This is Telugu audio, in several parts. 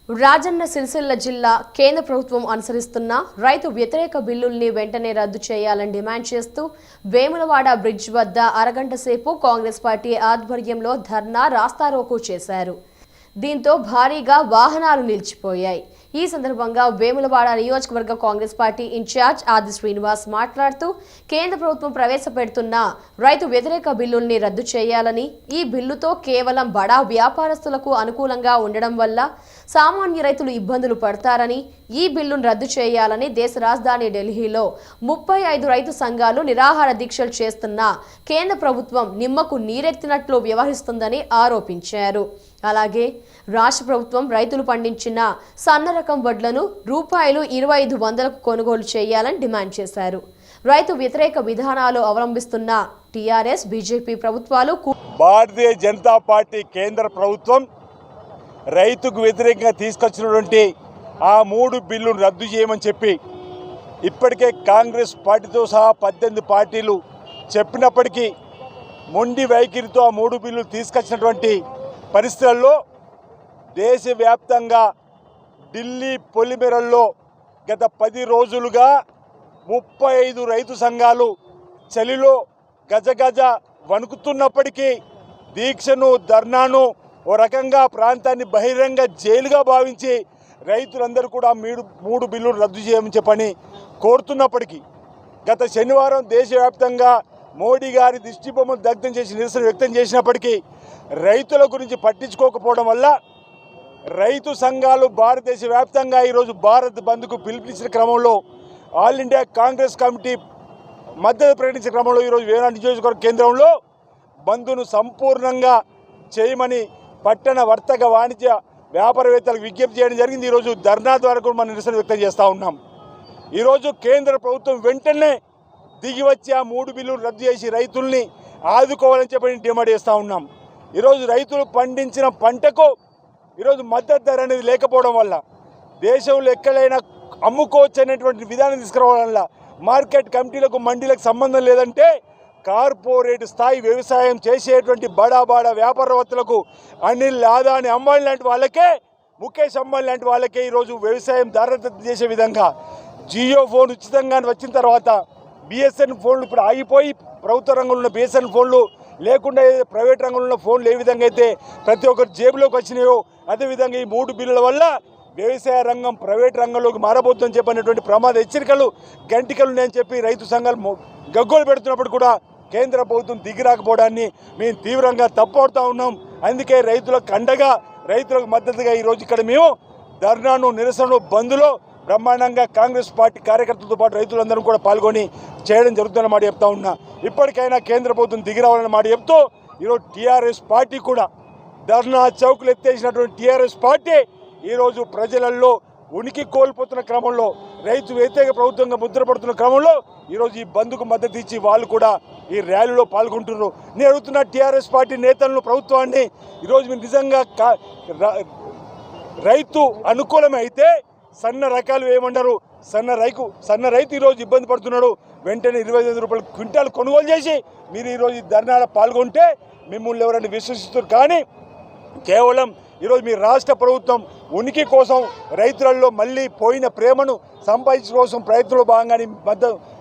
రాజన్న సిరిసిల్ల జిల్లా కేంద్ర ప్రభుత్వం అనుసరిస్తున్న రైతు వ్యతిరేక బిల్లుల్ని వెంటనే రద్దు చేయాలని డిమాండ్ చేస్తూ వేములవాడ బ్రిడ్జ్ వద్ద అరగంట సేపు కాంగ్రెస్ పార్టీ ఆధ్వర్యంలో ధర్నా రాస్తారోకో చేశారు. దీంతో భారీగా వాహనాలు నిలిచిపోయాయి. ఈ సందర్భంగా వేములవాడ నియోజకవర్గ కాంగ్రెస్ పార్టీ ఇన్ఛార్జ్ ఆది శ్రీనివాస్ మాట్లాడుతూ కేంద్ర ప్రభుత్వం ప్రవేశపెడుతున్న రైతు వ్యతిరేక బిల్లుల్ని రద్దు చేయాలని, ఈ బిల్లుతో కేవలం బడా వ్యాపారస్తులకు అనుకూలంగా ఉండడం వల్ల సామాన్య రైతులు ఇబ్బందులు పడతారని, ఈ బిల్లును రద్దు చేయాలని దేశ రాజధాని ఢిల్లీలో 35 రైతు సంఘాలు నిరాహార దీక్షలు చేస్తున్న కేంద్ర ప్రభుత్వం నిమ్మకు నీరెత్తినట్లు వ్యవహరిస్తుందని ఆరోపించారు. అలాగే రాష్ట్ర ప్రభుత్వం రైతులు పండించిన సన్న రకం వడ్లను ₹2500కు కొనుగోలు చేయాలని డిమాండ్ చేశారు. రైతు వ్యతిరేక విధానాలు అవలంబిస్తున్న టీఆర్ఎస్, బీజేపీ ప్రభుత్వాలు భారతీయ జనతా పార్టీ కేంద్ర ప్రభుత్వం రైతుకు వ్యతిరేకంగా తీసుకొచ్చినటువంటి ఆ 3 బిల్లును రద్దు చేయమని చెప్పి ఇప్పటికే కాంగ్రెస్ పార్టీతో సహా 18 పార్టీలు చెప్పినప్పటికీ మొండి వైఖరితో ఆ 3 బిల్లులు తీసుకొచ్చినటువంటి పరిస్థితుల్లో దేశవ్యాప్తంగా ఢిల్లీ పొలిమేరల్లో గత 10 రోజులుగా 35 రైతు సంఘాలు చలిలో గజగజ వణుకుతున్నప్పటికీ దీక్షను, ధర్నాను ఓ రకంగా ప్రాంతాన్ని బహిరంగ జైలుగా భావించి రైతులందరూ కూడా 3 బిల్లులు రద్దు చేయమని చెప్పని కోరుతున్నప్పటికీ గత శనివారం దేశవ్యాప్తంగా మోడీ గారి దిష్టిబొమ్మను దగ్ధం చేసి నిరసన వ్యక్తం చేసినప్పటికీ రైతుల గురించి పట్టించుకోకపోవడం వల్ల రైతు సంఘాలు భారతదేశ వ్యాప్తంగా ఈరోజు భారత్ బంద్కు పిలుపునిచ్చిన క్రమంలో ఆల్ ఇండియా కాంగ్రెస్ కమిటీ మద్దతు ప్రకటించిన క్రమంలో ఈరోజు వేనాడు నియోజకవర్గ కేంద్రంలో బంద్ను సంపూర్ణంగా చేయమని పట్టణ వర్తక వాణిజ్య వ్యాపారవేత్తలకు విజ్ఞప్తి చేయడం జరిగింది. ఈరోజు ధర్నా ద్వారా కూడా మనం నిరసన వ్యక్తం చేస్తూ ఉన్నాం. ఈరోజు కేంద్ర ప్రభుత్వం వెంటనే దిగి వచ్చి ఆ 3 బిల్లులు రద్దు చేసి రైతుల్ని ఆదుకోవాలని చెప్పి డిమాండ్ చేస్తూ ఉన్నాం. ఈరోజు రైతులు పండించిన పంటకు ఈరోజు మద్దతు ధర అనేది లేకపోవడం వల్ల దేశంలో ఎక్కడైనా అమ్ముకోవచ్చు అనేటువంటి విధానం తీసుకురావడం వల్ల మార్కెట్ కమిటీలకు, మండీలకు సంబంధం లేదంటే కార్పొరేట్ స్థాయి వ్యవసాయం చేసేటువంటి బడా వ్యాపారవేత్తలకు, అనిల్, అదాని, అంబానీ లాంటి వాళ్ళకే, ముఖేష్ అంబానీ లాంటి వాళ్ళకే ఈరోజు వ్యవసాయం దారదత్తం చేసే విధంగా జియో ఫోన్ ఉచితంగా వచ్చిన తర్వాత బిఎస్ఎన్ ఫోన్లు ఇప్పుడు ఆగిపోయి ప్రభుత్వ రంగంలో ఉన్న బిఎస్ఎన్ ఫోన్లు లేకుండా ప్రైవేట్ రంగంలో ఉన్న ఫోన్లు ఏ విధంగా అయితే ప్రతి ఒక్కరు జేబులోకి వచ్చినాయో అదేవిధంగా ఈ 3 బిల్లుల వల్ల వ్యవసాయ రంగం ప్రైవేట్ రంగంలోకి మారబోతుందని చెప్పినటువంటి ప్రమాద హెచ్చరికలు, గంటికలు నేను చెప్పి రైతు సంఘాలు గగ్గోలు పెడుతున్నప్పుడు కూడా కేంద్ర ప్రభుత్వం దిగిరాకపోవడాన్ని మేము తీవ్రంగా తప్పుపడుతూ ఉన్నాం. అందుకే రైతులకు అండగా, రైతులకు మద్దతుగా ఈరోజు ఇక్కడ మేము ధర్నాను, నిరసనను, బంద్లో బ్రహ్మాండంగా కాంగ్రెస్ పార్టీ కార్యకర్తలతో పాటు రైతులందరూ కూడా పాల్గొని చేయడం జరుగుతుందన్న మాట చెప్తా ఉన్నా. ఇప్పటికైనా కేంద్ర ప్రభుత్వం దిగిరావాలన్న మాట చెప్తూ ఈరోజు టీఆర్ఎస్ పార్టీ కూడా ధర్నా చౌకులు ఎత్తేసినటువంటి టీఆర్ఎస్ పార్టీ ఈరోజు ప్రజలలో ఉనికి కోల్పోతున్న క్రమంలో, రైతు వ్యతిరేక ప్రభుత్వంగా ముద్రపడుతున్న క్రమంలో ఈరోజు ఈ బంద్కు మద్దతు ఇచ్చి వాళ్ళు కూడా ఈ ర్యాలీలో పాల్గొంటున్నారు. నేను అడుగుతున్న టీఆర్ఎస్ పార్టీ నేతలను, ప్రభుత్వాన్ని, ఈరోజు మీరు నిజంగా రైతు అనుకూలమే అయితే సన్న రకాలు వేయమన్నారు. సన్న రైతు ఈరోజు ఇబ్బంది పడుతున్నాడు. వెంటనే ₹25 క్వింటాలు కొనుగోలు చేసి మీరు ఈరోజు దారుణాలు పాల్గొంటే మిమ్మల్ని ఎవరైనా విశ్వసిస్తారు. కానీ కేవలం ఈరోజు మీ రాష్ట్ర ప్రభుత్వం ఉనికి కోసం రైతులలో మళ్ళీ పోయిన ప్రేమను సంపాదించడం కోసం ప్రయత్నంలో భాగంగానే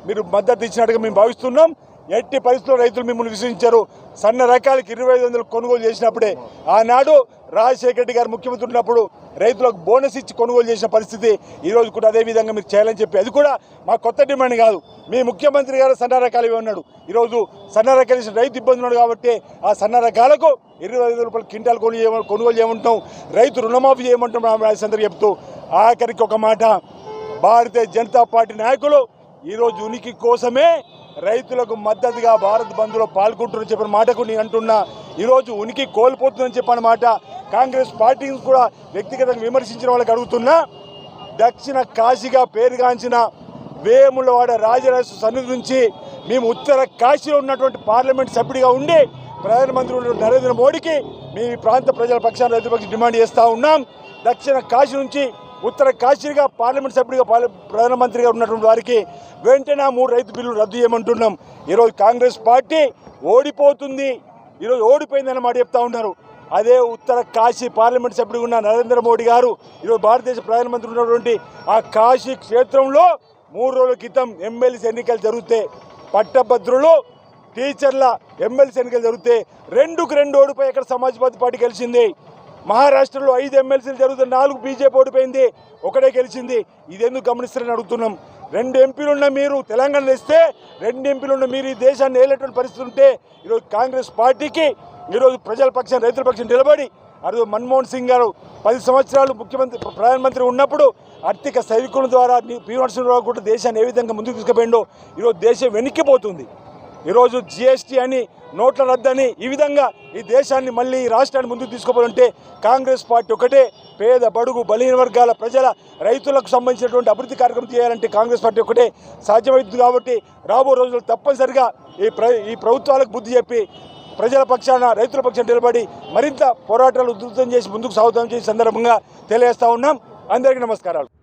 మీరు మద్దతు ఇచ్చినట్టుగా మేము భావిస్తున్నాం. ఎట్టి పరిస్థితుల్లో రైతులు మిమ్మల్ని విశ్వసించారు. సన్న రకాలకి 2500 కొనుగోలు చేసినప్పుడే ఆనాడు రాజశేఖర రెడ్డి గారు ముఖ్యమంత్రి ఉన్నప్పుడు రైతులకు బోనస్ ఇచ్చి కొనుగోలు చేసిన పరిస్థితి ఈరోజు కూడా అదే విధంగా మీరు చేయాలని చెప్పి, అది కూడా మా కొత్త డిమాండ్ కాదు. మీ ముఖ్యమంత్రి గారు సన్న రకాలు ఉన్నాడు. ఈరోజు సన్న రకాలు ఇచ్చిన రైతు ఇబ్బంది ఉన్నాడు కాబట్టి ఆ సన్న రకాలకు ₹25 క్వింటాలు కొనుగోలు చేయమంటాం, రైతు రుణమాఫీ చేయమంటాం రాజశేఖర్ చెప్తూ ఆఖరికి ఒక మాట, భారతీయ జనతా పార్టీ నాయకులు ఈరోజు ఉనికి కోసమే రైతులకు మద్దతుగా భారత్ బంద్లో పాల్గొంటున్నారని చెప్పిన మాటకు నేను అంటున్నా. ఈరోజు ఉనికి కోల్పోతుందని చెప్పిన మాట కాంగ్రెస్ పార్టీని కూడా వ్యక్తిగతంగా విమర్శించిన వాళ్ళకి అడుగుతున్నా. దక్షిణ కాశీగా పేరుగాంచిన వేములవాడ రాజరాజేశ్వర సన్నిధి నుంచి మేము ఉత్తర కాశీలో ఉన్నటువంటి పార్లమెంట్ సభ్యుడిగా ఉండి ప్రధానమంత్రి నరేంద్ర మోడీకి మీ ప్రాంత ప్రజల పక్షాన రైతుల పక్షం డిమాండ్ చేస్తూ ఉన్నాం. దక్షిణ కాశీ నుంచి ఉత్తర కాశీగా పార్లమెంట్ సభ్యుడిగా ప్రధానమంత్రిగా ఉన్నటువంటి వారికి వెంటనే 3 రైతు బిల్లులు రద్దు చేయమంటున్నాం. ఈరోజు కాంగ్రెస్ పార్టీ ఓడిపోతుంది, ఈరోజు ఓడిపోయిందన్న మాట చెప్తా ఉన్నారు. అదే ఉత్తర కాశీ పార్లమెంట్ సభ్యుడిగా ఉన్న నరేంద్ర మోడీ గారు ఈరోజు భారతదేశ ప్రధానమంత్రి ఉన్నటువంటి ఆ కాశీ క్షేత్రంలో 3 రోజుల క్రితం ఎమ్మెల్సీ ఎన్నికలు జరిగితే పట్టభద్రులు టీచర్ల ఎమ్మెల్సీ ఎన్నికలు జరిగితే 2-2 ఓడిపోయి ఇక్కడ సమాజ్వాదీ పార్టీ గెలిచింది. మహారాష్ట్రలో 5 ఎమ్మెల్సీలు జరుగుతుంది, 4 బీజేపీ ఓడిపోయింది, ఒకటే గెలిచింది. ఇదెందుకు గమనిస్తారని అడుగుతున్నాం. 2 ఎంపీలున్న మీరు తెలంగాణ తెస్తే 2 ఎంపీలున్న మీరు ఈ దేశాన్ని ఏలేటువంటి పరిస్థితి ఉంటే ఈరోజు కాంగ్రెస్ పార్టీకి ఈరోజు ప్రజల పక్షం రైతుల పక్షం నిలబడి అటు మన్మోహన్ సింగ్ గారు 10 సంవత్సరాలు ముఖ్యమంత్రి ప్రధానమంత్రి ఉన్నప్పుడు ఆర్థిక సైనికుల ద్వారా పి నరసింహరావు కూడా దేశాన్ని ఏ విధంగా ముందుకు తీసుకుపోయిండో ఈరోజు దేశం వెనక్కిపోతుంది. ఈరోజు జిఎస్టీ అని నోట్ల రద్దని ఈ విధంగా ఈ దేశాన్ని మళ్ళీ ఈ రాష్ట్రాన్ని ముందుకు తీసుకుపోవాలంటే కాంగ్రెస్ పార్టీ ఒకటే పేద బడుగు బలహీన వర్గాల ప్రజల రైతులకు సంబంధించినటువంటి అభివృద్ధి కార్యక్రమం చేయాలంటే కాంగ్రెస్ పార్టీ ఒకటే సాధ్యమవుతుంది. కాబట్టి రాబో రోజులు తప్పనిసరిగా ఈ ప్రభుత్వాలకు బుద్ధి చెప్పి ప్రజల పక్షాన రైతుల పక్షాన నిలబడి మరింత పోరాటాలు ఉధృతం చేసి ముందుకు సాగుతామని సందర్భంగా తెలియజేస్తా ఉన్నాం. అందరికీ నమస్కారాలు.